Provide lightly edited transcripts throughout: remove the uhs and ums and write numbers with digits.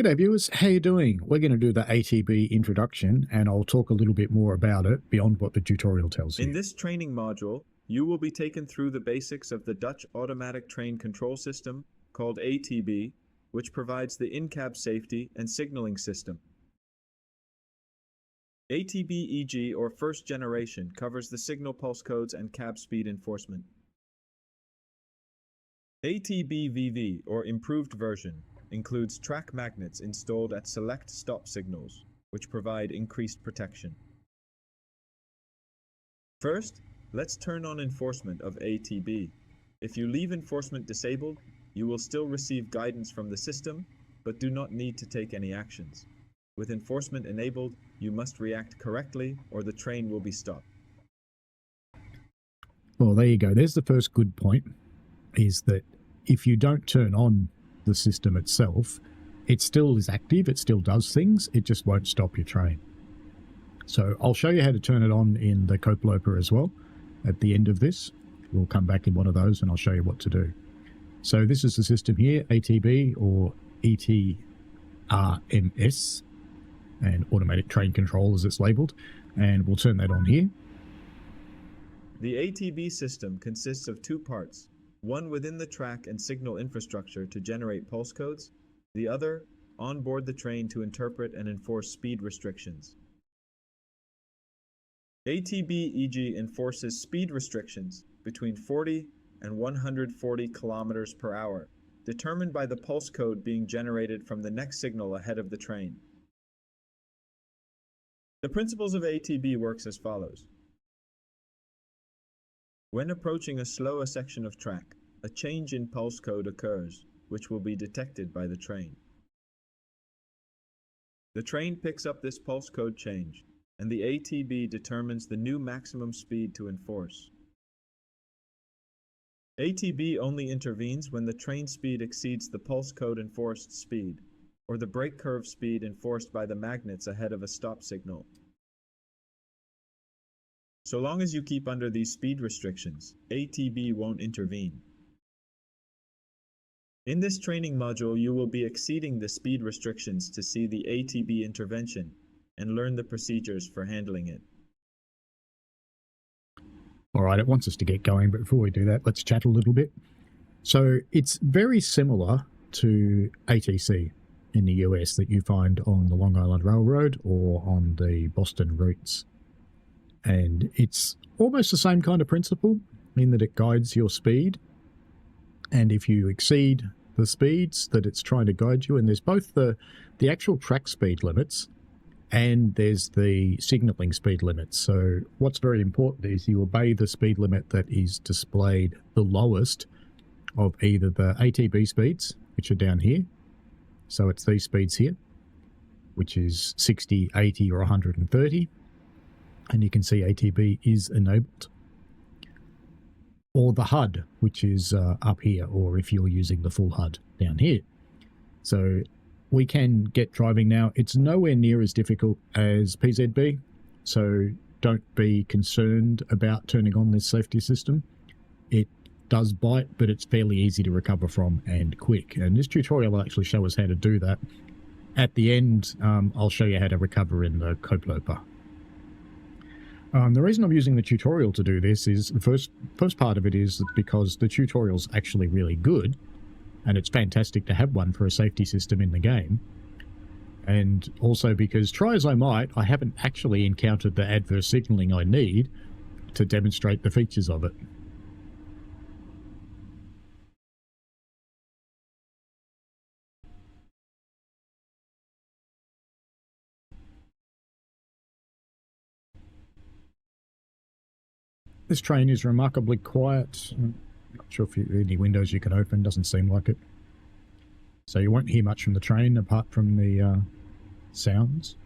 G'day viewers, how you doing? We're going to do the ATB introduction and I'll talk a little bit more about it beyond what the tutorial tells you. In this training module, you will be taken through the basics of the Dutch Automatic Train Control System, called ATB, which provides the in-cab safety and signaling system. ATB-EG, or first generation, covers the signal pulse codes and cab speed enforcement. ATB-VV, or improved version, includes track magnets installed at select stop signals, which provide increased protection. First, let's turn on enforcement of ATB. If you leave enforcement disabled, you will still receive guidance from the system, but do not need to take any actions. With enforcement enabled, you must react correctly or the train will be stopped. Well, there you go. There's the first good point, is that if you don't turn on the system itself, it still is active, it still does things, it just won't stop your train. So I'll show you how to turn it on in the Koploper as well. At the end of this, we'll come back in one of those and I'll show you what to do. So this is the system here, ATB or ETRMS, and Automatic Train Control as it's labelled, and we'll turn that on here. The ATB system consists of two parts, one within the track and signal infrastructure to generate pulse codes, the other on board the train to interpret and enforce speed restrictions. ATB-EG enforces speed restrictions between 40 and 140 kilometers per hour, determined by the pulse code being generated from the next signal ahead of the train. The principles of ATB works as follows. When approaching a slower section of track, a change in pulse code occurs, which will be detected by the train. The train picks up this pulse code change, and the ATB determines the new maximum speed to enforce. ATB only intervenes when the train speed exceeds the pulse code enforced speed, or the brake curve speed enforced by the magnets ahead of a stop signal. So long as you keep under these speed restrictions, ATB won't intervene. In this training module, you will be exceeding the speed restrictions to see the ATB intervention and learn the procedures for handling it. Alright, it wants us to get going, but before we do that, let's chat a little bit. So it's very similar to ATC in the US that you find on the Long Island Railroad or on the Boston routes. And it's almost the same kind of principle in that it guides your speed. And if you exceed the speeds that it's trying to guide you, and there's both the actual track speed limits and there's the signaling speed limits. So what's very important is you obey the speed limit that is displayed the lowest of either the ATB speeds, which are down here. So it's these speeds here, which is 60, 80 or 130. And you can see ATB is enabled. Or the HUD, which is up here, or if you're using the full HUD down here. So we can get driving now. It's nowhere near as difficult as PZB, so don't be concerned about turning on this safety system. It does bite, but it's fairly easy to recover from and quick. And this tutorial will actually show us how to do that. At the end, I'll show you how to recover in the Koploper. The reason I'm using the tutorial to do this is the first part of it is because the tutorial's actually really good, and it's fantastic to have one for a safety system in the game. And also because, try as I might, I haven't actually encountered the adverse signaling I need to demonstrate the features of it. This train is remarkably quiet. I'm not sure if any windows you can open, doesn't seem like it. So you won't hear much from the train apart from the sounds.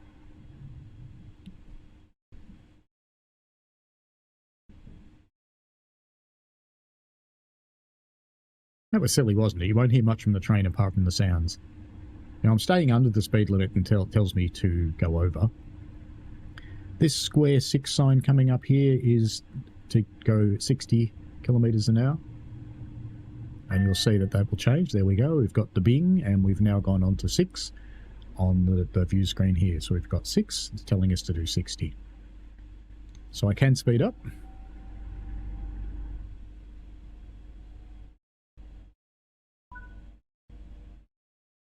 That was silly, wasn't it? You won't hear much from the train apart from the sounds. Now I'm staying under the speed limit until it tells me to go over. This square 6 sign coming up here is to go 60 kilometers an hour. And you'll see that that will change. There we go. We've got the bing and we've now gone on to 6. on the view screen here. So we've got 6, it's telling us to do 60. So I can speed up.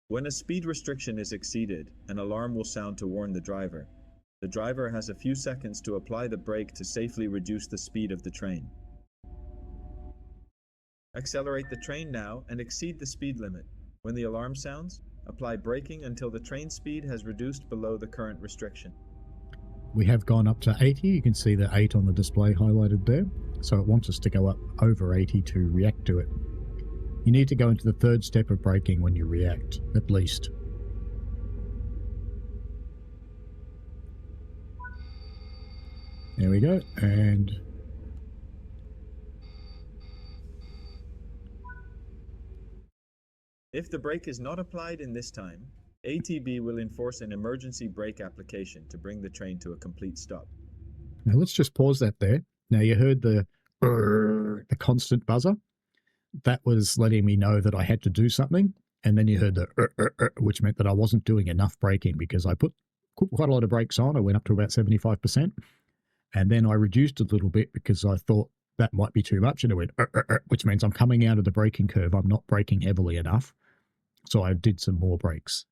When a speed restriction is exceeded, an alarm will sound to warn the driver. The driver has a few seconds to apply the brake to safely reduce the speed of the train. Accelerate the train now and exceed the speed limit. When the alarm sounds, apply braking until the train speed has reduced below the current restriction. We have gone up to 80. You can see the 8 on the display highlighted there. So it wants us to go up over 80 to react to it. You need to go into the third step of braking when you react, at least. There we go, and if the brake is not applied in this time, ATB will enforce an emergency brake application to bring the train to a complete stop. now let's just pause that there. Now you heard the constant buzzer. That was letting me know that I had to do something. And then you heard the which meant that I wasn't doing enough braking because I put quite a lot of brakes on. I went up to about 75%. And then I reduced a little bit because I thought that might be too much. And it went, which means I'm coming out of the braking curve. I'm not braking heavily enough. So I did some more brakes.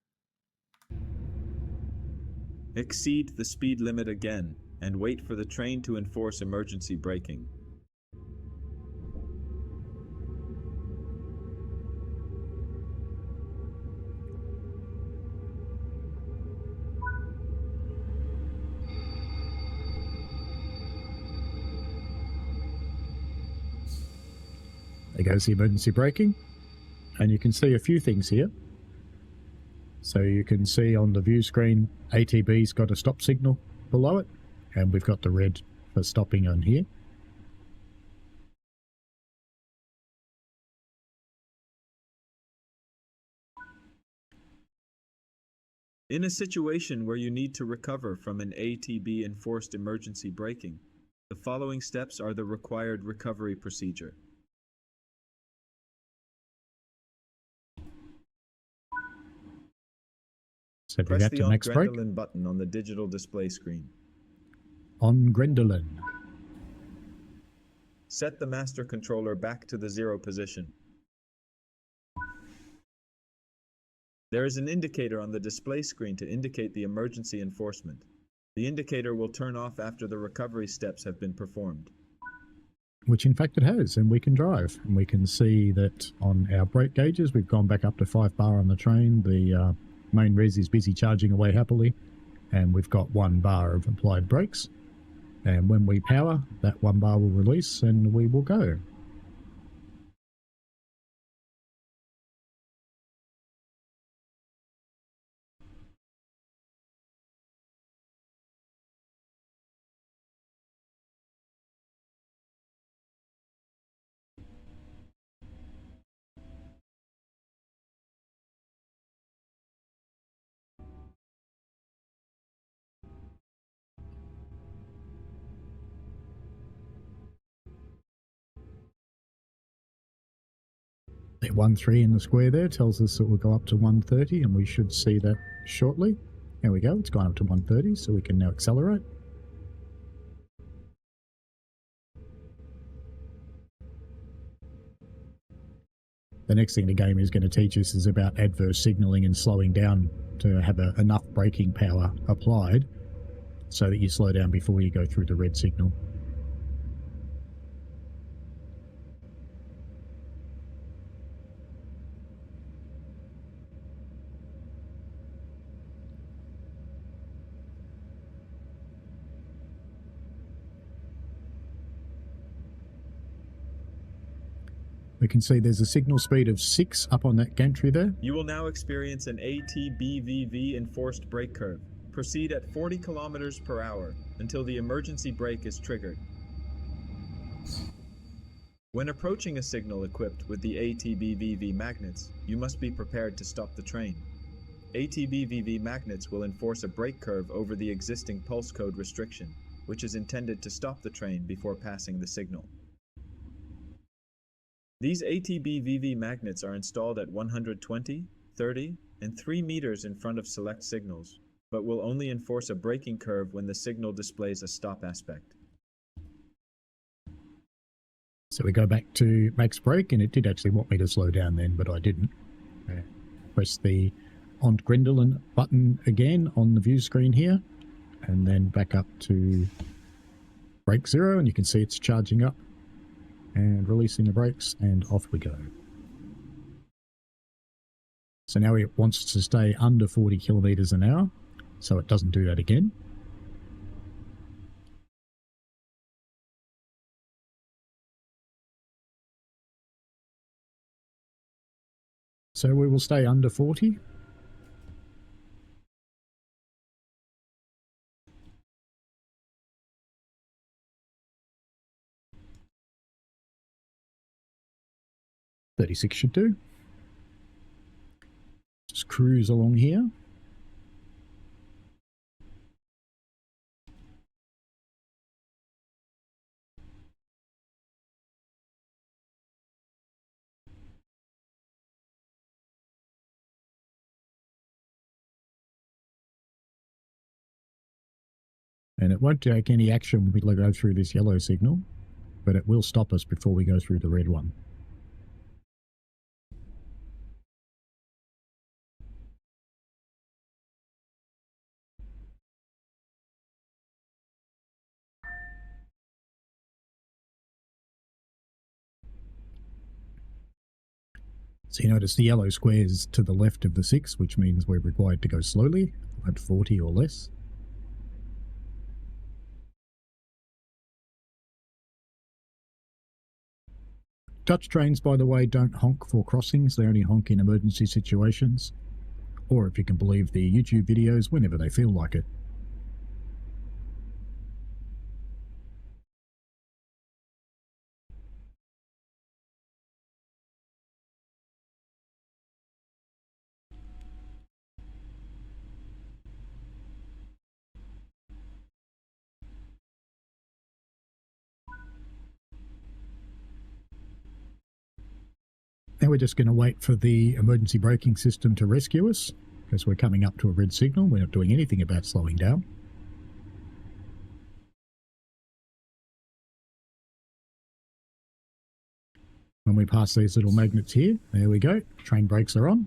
Exceed the speed limit again and wait for the train to enforce emergency braking. There goes the emergency braking. And you can see a few things here. So you can see on the view screen, ATB's got a stop signal below it. And we've got the red for stopping on here. In a situation where you need to recover from an ATB-enforced emergency braking, the following steps are the required recovery procedure. So we Press got the to next break. On-Grendelin button on the digital display screen. On-Grendelin. Set the master controller back to the 0 position. There is an indicator on the display screen to indicate the emergency enforcement. The indicator will turn off after the recovery steps have been performed. Which in fact it has, and we can drive. And we can see that on our brake gauges, we've gone back up to 5 bar on the train. The main res is busy charging away happily, and we've got 1 bar of applied brakes. And when we power, that 1 bar will release and we will go. The 1.3 in the square there tells us that we'll go up to 130, and we should see that shortly. There we go, it's gone up to 130, so we can now accelerate. The next thing the game is going to teach us is about adverse signalling and slowing down to have enough braking power applied so that you slow down before you go through the red signal. We can see there's a signal speed of 6 up on that gantry there. You will now experience an ATB-VV enforced brake curve. Proceed at 40 kilometers per hour until the emergency brake is triggered. When approaching a signal equipped with the ATB-VV magnets, you must be prepared to stop the train. ATB-VV magnets will enforce a brake curve over the existing pulse code restriction, which is intended to stop the train before passing the signal. These ATB-VV magnets are installed at 120, 30, and 3 meters in front of select signals, but will only enforce a braking curve when the signal displays a stop aspect. So we go back to max brake, and it did actually want me to slow down then, but I didn't. Press the on Grendelin button again on the view screen here, and then back up to brake 0, and you can see it's charging up and releasing the brakes, and off we go. So now it wants to stay under 40 kilometers an hour, so it doesn't do that again. So we will stay under 40. .36 should do. Just cruise along here. And it won't take any action when we go through this yellow signal, but it will stop us before we go through the red one. So you notice the yellow squares to the left of the 6, which means we're required to go slowly, at 40 or less. Dutch trains, by the way, don't honk for crossings. They only honk in emergency situations, or if you can believe the YouTube videos, whenever they feel like it. Now we're just going to wait for the emergency braking system to rescue us, because we're coming up to a red signal. We're not doing anything about slowing down. When we pass these little magnets here, there we go, train brakes are on,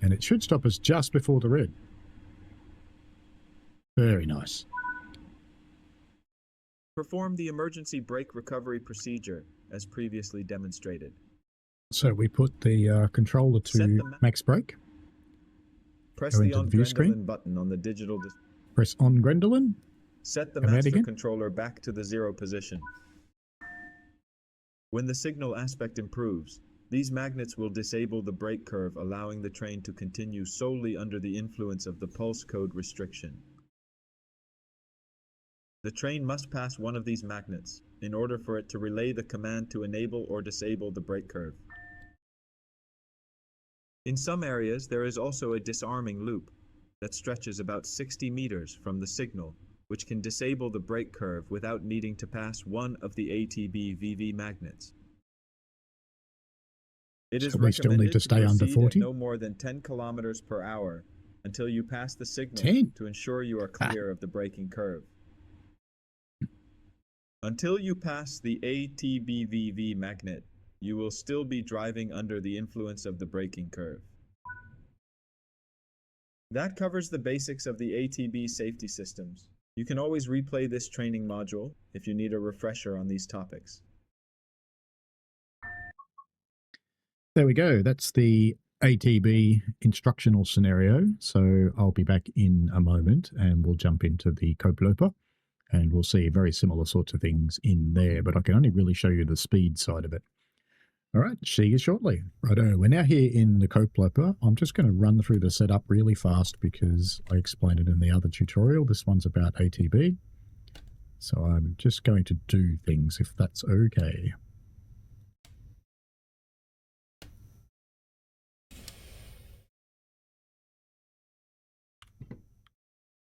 and it should stop us just before the red. Very nice. Perform the emergency brake recovery procedure as previously demonstrated. So we put the controller to max brake. Press the on Grendelin button on the digital display. Press on Grendelin. Set the master controller back to the 0 position. When the signal aspect improves, these magnets will disable the brake curve, allowing the train to continue solely under the influence of the pulse code restriction. The train must pass one of these magnets in order for it to relay the command to enable or disable the brake curve. In some areas, there is also a disarming loop that stretches about 60 meters from the signal, which can disable the brake curve without needing to pass one of the ATB-VV magnets. It is recommended to stay under 40 at no more than 10 kilometers per hour until you pass the signal 10? To ensure you are clear of the braking curve. Until you pass the ATB-VV magnet, you will still be driving under the influence of the braking curve. That covers the basics of the ATB safety systems. You can always replay this training module if you need a refresher on these topics. There we go. That's the ATB instructional scenario. So I'll be back in a moment and we'll jump into the Koploper and we'll see very similar sorts of things in there, but I can only really show you the speed side of it. All right, see you shortly. Righto, we're now here in the Koploper. I'm just going to run through the setup really fast because I explained it in the other tutorial. This one's about ATB. So I'm just going to do things if that's okay.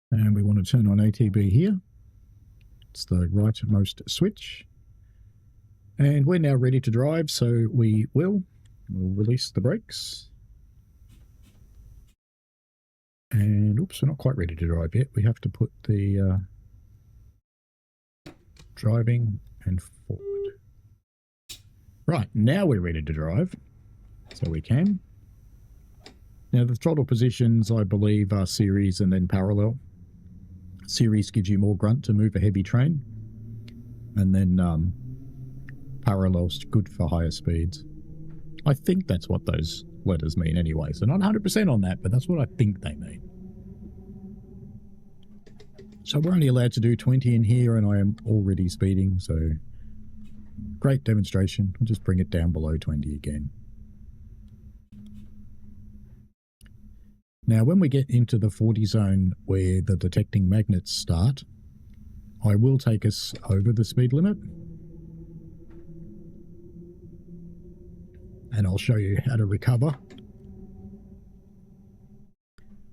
And we want to turn on ATB here. It's the rightmost switch. And we're now ready to drive, so we'll release the brakes. And oops, we're not quite ready to drive yet. We have to put the driving and forward. Right, now we're ready to drive. So we can. Now the throttle positions, I believe, are series and then parallel. Series gives you more grunt to move a heavy train. And then parallel's good for higher speeds. I think that's what those letters mean anyway. So not 100% on that, but that's what I think they mean. So we're only allowed to do 20 in here, and I am already speeding, so great demonstration. I'll just bring it down below 20 again. Now, when we get into the 40 zone where the detecting magnets start, I will take us over the speed limit. And I'll show you how to recover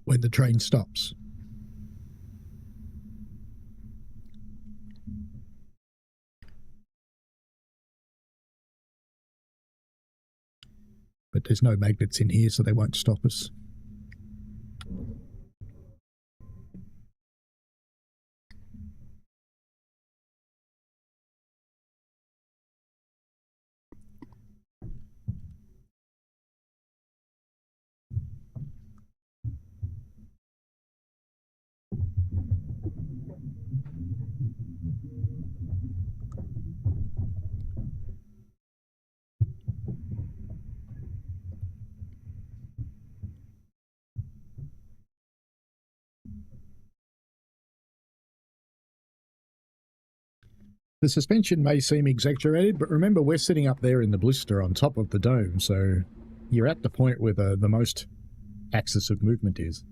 when the train stops. But there's no magnets in here, so they won't stop us. The suspension may seem exaggerated, but remember we're sitting up there in the blister on top of the dome, so you're at the point where the most axis of movement is.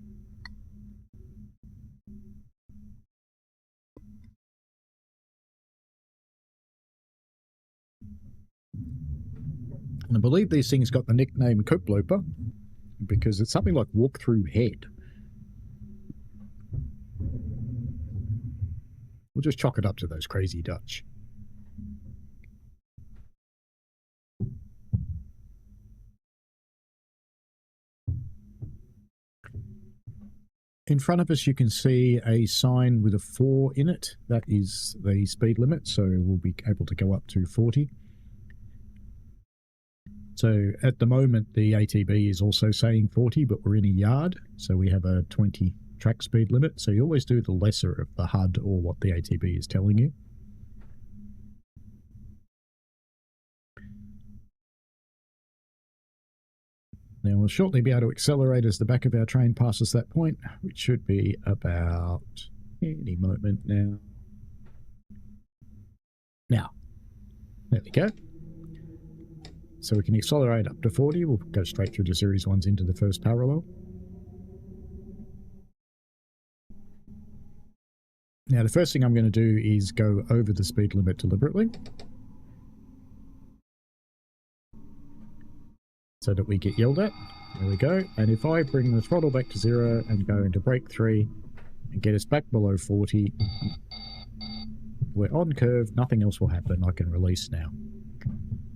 And I believe these things got the nickname Koploper because it's something like walk-through head. We'll just chalk it up to those crazy Dutch. In front of us you can see a sign with a 4 in it. That is the speed limit, so we'll be able to go up to 40. So at the moment the ATB is also saying 40, but we're in a yard, so we have a 20 track speed limit. So you always do the lesser of the HUD or what the ATB is telling you. Now we'll shortly be able to accelerate as the back of our train passes that point, which should be about any moment now. Now, there we go. So we can accelerate up to 40. We'll go straight through to Series 1s into the first parallel. Now the first thing I'm going to do is go over the speed limit deliberately, so that we get yelled at. There we go. And if I bring the throttle back to 0 and go into brake 3 and get us back below 40, we're on curve, nothing else will happen. I can release now.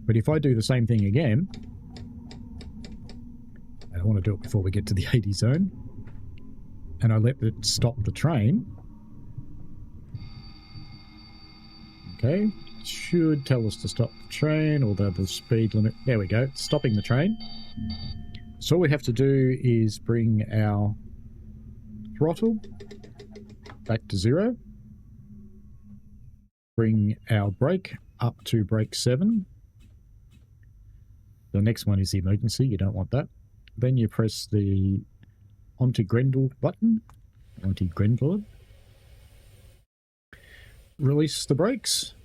But if I do the same thing again, and I want to do it before we get to the 80 zone, and I let it stop the train, okay, it should tell us to stop the train, although the speed limit, there we go, it's stopping the train. So all we have to do is bring our throttle back to 0, bring our brake up to brake 7. The next one is the emergency, you don't want that. Then you press the anti-grendel button, anti-grendel. Release the brakes.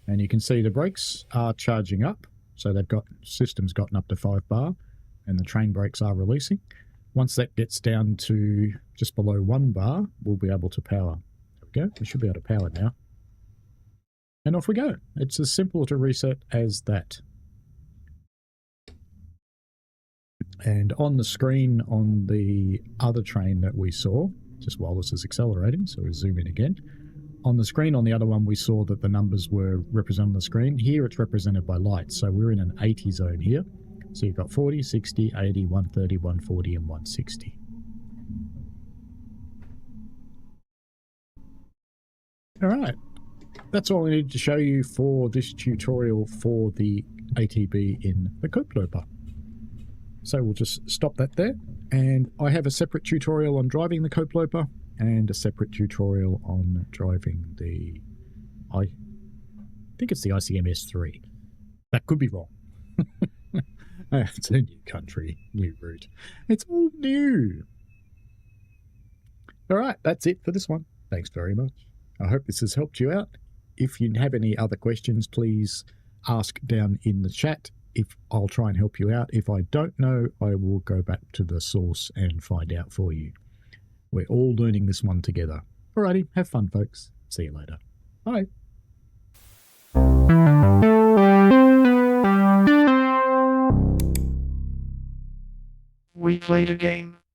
And you can see the brakes are charging up. So they've got, system's gotten up to 5 bar and the train brakes are releasing. Once that gets down to just below 1 bar, we'll be able to power. There we go, we should be able to power now. And off we go. It's as simple to reset as that. And on the screen on the other train that we saw, just while this is accelerating, so we'll zoom in again. On the screen on the other one, we saw that the numbers were represented on the screen. Here it's represented by lights, so we're in an 80 zone here. So you've got 40, 60, 80, 130, 140, and 160. All right. That's all I need to show you for this tutorial for the ATB in the Koploper. So we'll just stop that there. And I have a separate tutorial on driving the Koploper and a separate tutorial on driving the, I think it's the ICMS3. That could be wrong. It's a new country, new route. It's all new. All right, that's it for this one. Thanks very much. I hope this has helped you out. If you have any other questions, please ask down in the chat. If I'll try and help you out. If I don't know, I will go back to the source and find out for you. We're all learning this one together. Alrighty, have fun, folks. See you later. Bye. We played a game.